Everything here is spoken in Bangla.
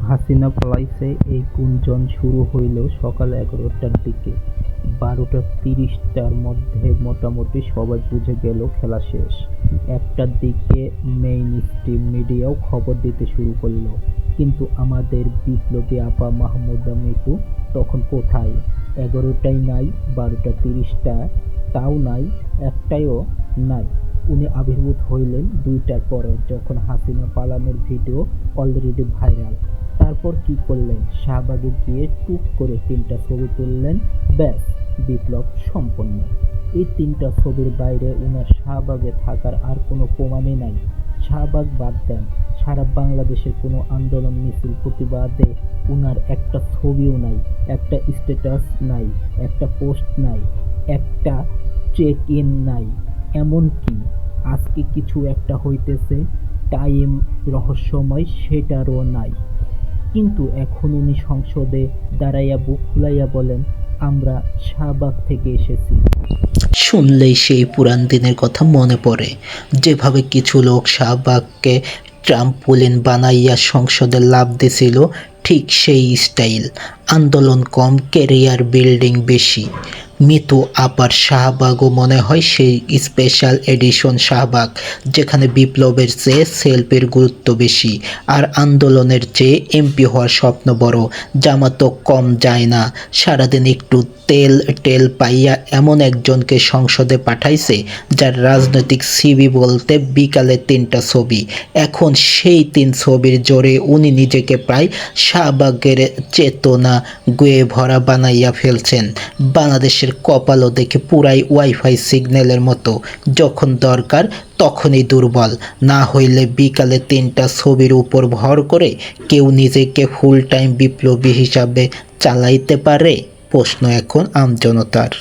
হাসিনা পলাইছে এই গুঞ্জন শুরু হইল সকাল ১১টার দিকে। ১২টা ৩০টার মধ্যে মোটামুটি সবাই বুঝে গেল খেলা শেষ। ১টার দিকে মেইনস্ট্রিম মিডিয়াও খবর দিতে শুরু করল। কিন্তু আমাদের বিপ্লবী আপা মাহমুদা মিতু তখন কোথায়? ১১টায় নাই, ১২টা ৩০টা তাও নাই, ১টায়ও নাই। উনি আবির্ভূত হইলেন ২টার পরে, যখন হাসিনা পালানোর ভিডিও অলরেডি ভাইরাল। তারপর কি করলেন? শাহবাগে গিয়ে টুক করে ৩টা ছবি তুললেন, ব্যাস বিপ্লব সম্পন্ন। এই ৩টা ছবির বাইরে উনার শাহবাগে থাকার আর কোনো প্রমাণই নাই। শাহবাগ বাদ দেন, সারা বাংলাদেশের কোনো আন্দোলন মিছিল প্রতিবাদে উনার একটা ছবিও নাই, একটা স্ট্যাটাস নাই, একটা পোস্ট নাই, একটা চেক ইন নাই। এমনকি আজকে কিছু একটা হইতেছে, টাইম রহস্যময়, সেটারও নাই। কিন্তু এখন উনি সংসদে দাঁড়াইয়া বুক ফুলাইয়া বলেন, আমরা শাহবাগ থেকে এসেছি। শুনলেই সেই পুরান দিনের কথা মনে পড়ে, যেভাবে কিছু লোক শাহবাগকে ট্রাম্পোলিন বানাইয়া সংসদে লাফ দিছিল। ঠিক সেই স্টাইল। আন্দোলন কম, ক্যারিয়ার বিল্ডিং বেশি। মিতু আপার শাহবাগও মনে হয় সেই স্পেশাল এডিশন শাহবাগ, যেখানে বিপ্লবের চেয়ে সেলফির গুরুত্ব বেশি, আর আন্দোলনের চেয়ে এমপি হওয়ার স্বপ্ন বড়। জামাতও কম যায় না। সারাদিন একটু তেল পাইয়া এমন একজনকে সংসদে পাঠাইছে, যার রাজনৈতিক সিভি বলতে বিকালে ৩টা ছবি। এখন সেই ৩ ছবির জোরে উনি নিজেকে প্রায় শাহবাগের চেতনা গুয়ে ভরা বানাইয়া ফেলছেন। বাংলাদেশের কপালও দেখে পুরাই ওয়াইফাই সিগন্যালের মতো, যখন দরকার তখনই দুর্বল। না হইলে বিকালে ৩টা ছবির উপর ভর করে কেউ নিজেকে ফুল টাইম বিপ্লবী হিসাবে চালাইতে পারে? প্রশ্ন এখন আমজনতার।